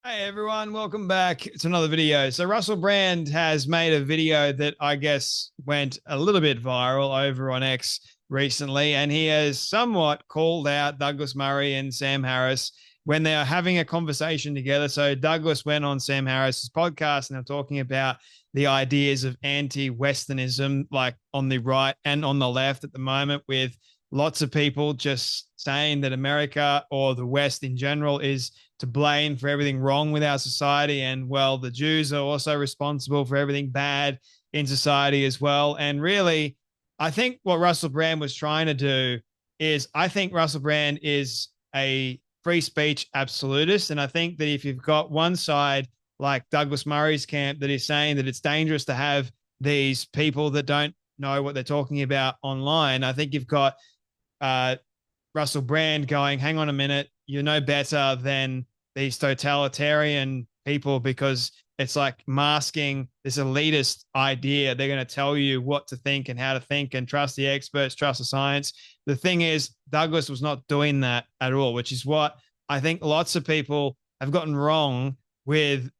Hey everyone, welcome back to another video. So Russell Brand has made a video that I guess went a little bit viral over on X recently, and he has somewhat called out Douglas Murray and Sam Harris when they are having a conversation together. So Douglas went on Sam Harris's podcast and they're talking about the ideas of anti-Westernism, like on the right and on the left at the moment, with lots of people just saying that America or the West in general is to blame for everything wrong with our society. And well, the Jews are also responsible for everything bad in society as well. And really, I think what Russell Brand was trying to do is I think Russell Brand is a free speech absolutist. And I think that if you've got one side like Douglas Murray's camp that is saying that it's dangerous to have these people that don't know what they're talking about online, I think you've got Russell Brand going, hang on a minute, you're no better than these totalitarian people because it's like masking this elitist idea. They're going to tell you what to think and how to think and trust the experts, trust the science. The thing is, Douglas was not doing that at all, which is what I think lots of people have gotten wrong with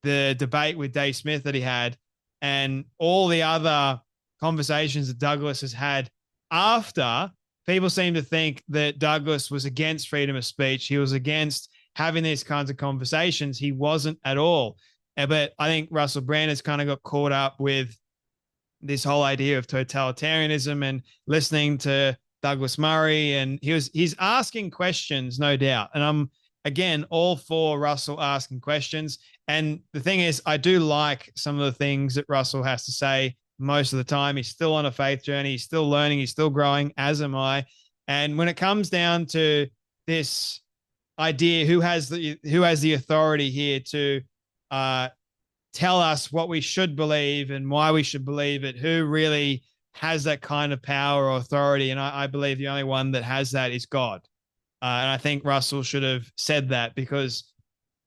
the debate with Dave Smith that he had and all the other conversations that Douglas has had after. People seem to think that Douglas was against freedom of speech. He was against having these kinds of conversations. He wasn't at all. But I think Russell Brand has kind of got caught up with this whole idea of totalitarianism and listening to Douglas Murray. And he's asking questions, no doubt. And I'm, again, all for Russell asking questions. And the thing is, I do like some of the things that Russell has to say. Most of the time, he's still on a faith journey. He's still learning. He's still growing, as am I. And when it comes down to this idea, who has the authority here to tell us what we should believe and why we should believe it? Who really has that kind of power or authority? And I believe the only one that has that is God. And I think Russell should have said that, because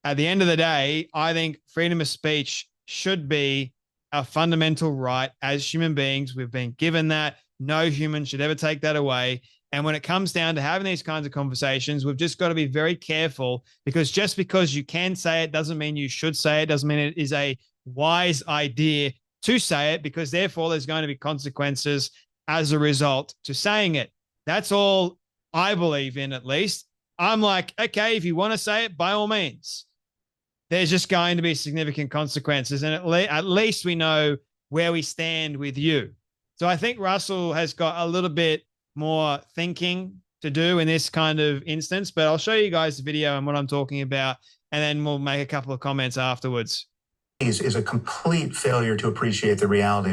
at the end of the day, I think freedom of speech should be our fundamental right as human beings. We've been given that. No human should ever take that away. And when it comes down to having these kinds of conversations, we've just got to be very careful, because just because you can say it doesn't mean you should say it, doesn't mean it is a wise idea to say it, because therefore there's going to be consequences as a result to saying it. That's all I believe in, at least. I'm like, okay, if you want to say it, by all means. There's just going to be significant consequences. And at least we know where we stand with you. So I think Russell has got a little bit more thinking to do in this kind of instance, but I'll show you guys the video and what I'm talking about, and then we'll make a couple of comments afterwards. Is a complete failure to appreciate the reality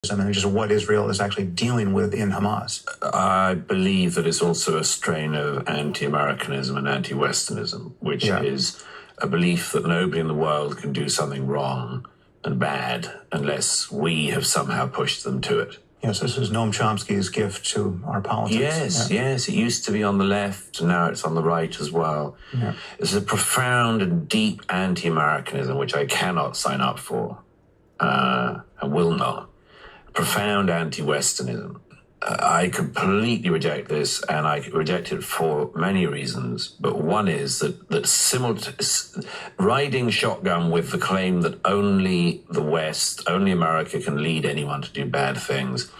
and just what Israel is actually dealing with in Hamas. I believe that it's also a strain of anti-Americanism and anti-Westernism, which is a belief that nobody in the world can do something wrong and bad unless we have somehow pushed them to it. Yes, this is Noam Chomsky's gift to our politics. Yes. It used to be on the left, and now it's on the right as well. Yeah. It's a profound and deep anti-Americanism, which I cannot sign up for, and will not. Profound anti-Westernism. I completely reject this, and I reject it for many reasons. But one is that riding shotgun with the claim that only the West, only America can lead anyone to do bad things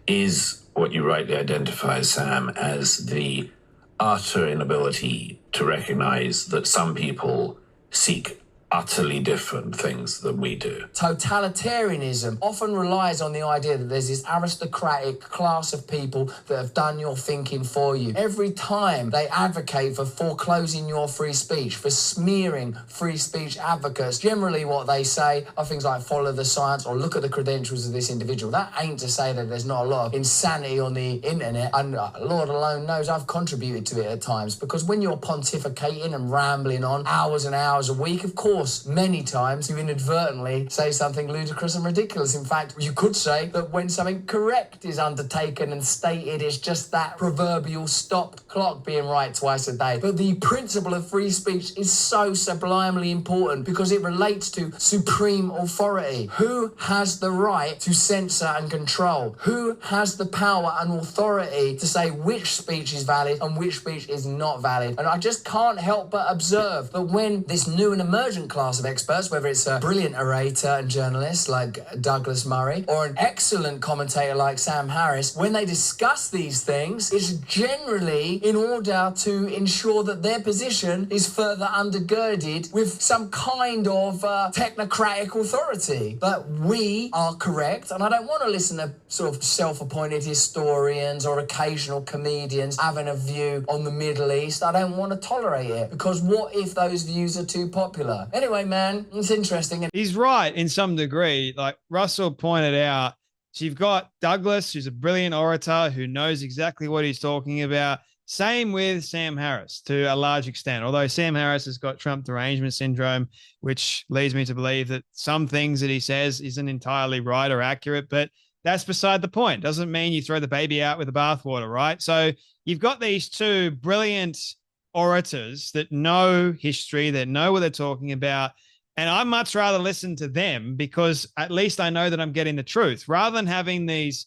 is what you rightly identify, Sam, as the utter inability to recognize that some people seek utterly different things than we do. Totalitarianism often relies on the idea that there's this aristocratic class of people that have done your thinking for you. Every time they advocate for foreclosing your free speech, for smearing free speech advocates, generally what they say are things like follow the science or look at the credentials of this individual. That ain't to say that there's not a lot of insanity on the internet, and Lord alone knows I've contributed to it at times, because when you're pontificating and rambling on hours and hours a week, of course course, many times you inadvertently say something ludicrous and ridiculous. In fact, you could say that when something correct is undertaken and stated, it's just that proverbial stopped clock being right twice a day. But the principle of free speech is so sublimely important because it relates to supreme authority. Who has the right to censor and control? Who has the power and authority to say which speech is valid and which speech is not valid? And I just can't help but observe that when this new and emergent class of experts, whether it's a brilliant orator and journalist like Douglas Murray or an excellent commentator like Sam Harris, when they discuss these things, it's generally in order to ensure that their position is further undergirded with some kind of technocratic authority. But we are correct, and I don't want to listen to sort of self-appointed historians or occasional comedians having a view on the Middle East. I don't want to tolerate it, because what if those views are too popular? Anyway, man, it's interesting. He's right in some degree. Like Russell pointed out, so you've got Douglas, who's a brilliant orator who knows exactly what he's talking about. Same with Sam Harris to a large extent, although Sam Harris has got Trump derangement syndrome, which leads me to believe that some things that he says isn't entirely right or accurate, but that's beside the point. Doesn't mean you throw the baby out with the bathwater, right? So you've got these two brilliant orators that know history, that know what they're talking about, and I'd much rather listen to them because at least I know that I'm getting the truth rather than having these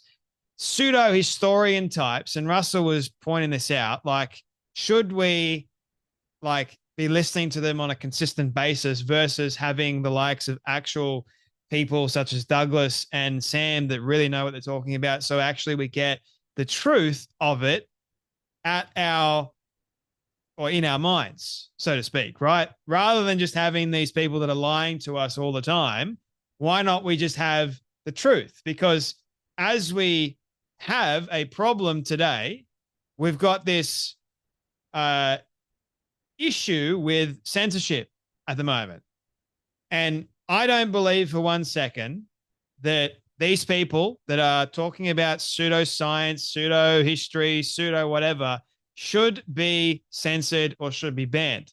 pseudo historian types. And Russell was pointing this out, like, should we like be listening to them on a consistent basis versus having the likes of actual people such as Douglas and Sam that really know what they're talking about? So actually we get the truth of it at our, or in our minds, so to speak, right? Rather than just having these people that are lying to us all the time, why not we just have the truth? Because as we have a problem today, we've got this issue with censorship at the moment. And I don't believe for one second that these people that are talking about pseudoscience, pseudo history, pseudo whatever should be censored or should be banned.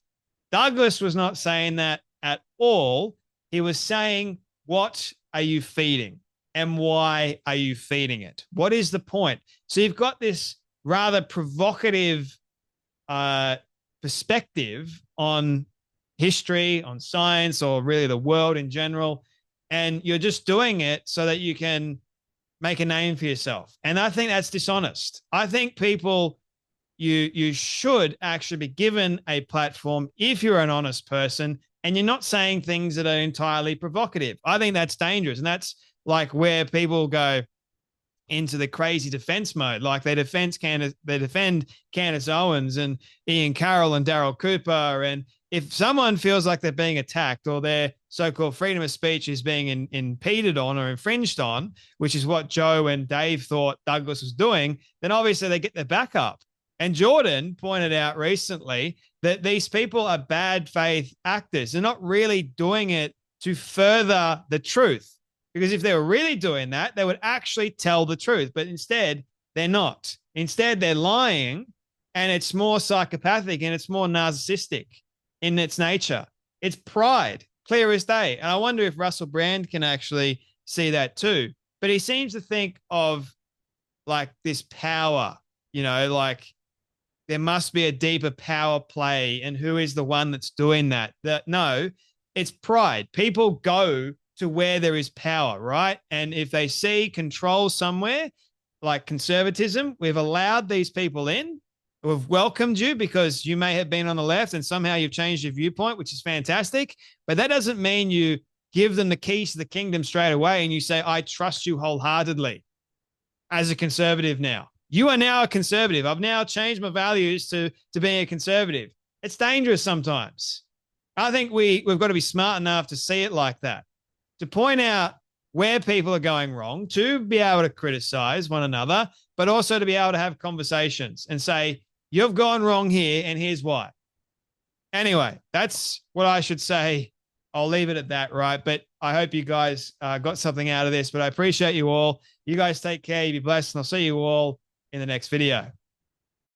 Douglas was not saying that at all. He was saying, what are you feeding and why are you feeding it? What is the point? So you've got this rather provocative perspective on history, on science, or really the world in general, and you're just doing it so that you can make a name for yourself. And I think that's dishonest. I think people, you should actually be given a platform if you're an honest person and you're not saying things that are entirely provocative. I think that's dangerous. And that's like where people go into the crazy defense mode. Like they defend Candace Owens and Ian Carroll and Daryl Cooper. And if someone feels like they're being attacked or their so-called freedom of speech is being impeded on or infringed on, which is what Joe and Dave thought Douglas was doing, then obviously they get their back up. And Jordan pointed out recently that these people are bad faith actors. They're not really doing it to further the truth. Because if they were really doing that, they would actually tell the truth. But instead, they're not. Instead, they're lying, and it's more psychopathic and it's more narcissistic in its nature. It's pride, clear as day. And I wonder if Russell Brand can actually see that too. But he seems to think of like this power, you know, like there must be a deeper power play, and who is the one that's doing that? No, it's pride. People go to where there is power, right? And if they see control somewhere, like conservatism, we've allowed these people in, we've welcomed you because you may have been on the left and somehow you've changed your viewpoint, which is fantastic. But that doesn't mean you give them the keys to the kingdom straight away and you say, I trust you wholeheartedly as a conservative now. You are now a conservative. I've now changed my values to being a conservative. It's dangerous sometimes. I think we've got to be smart enough to see it like that, to point out where people are going wrong, to be able to criticize one another, but also to be able to have conversations and say, you've gone wrong here and here's why. Anyway, that's what I should say. I'll leave it at that, right? But I hope you guys got something out of this, but I appreciate you all. You guys take care. You be blessed, and I'll see you all in the next video.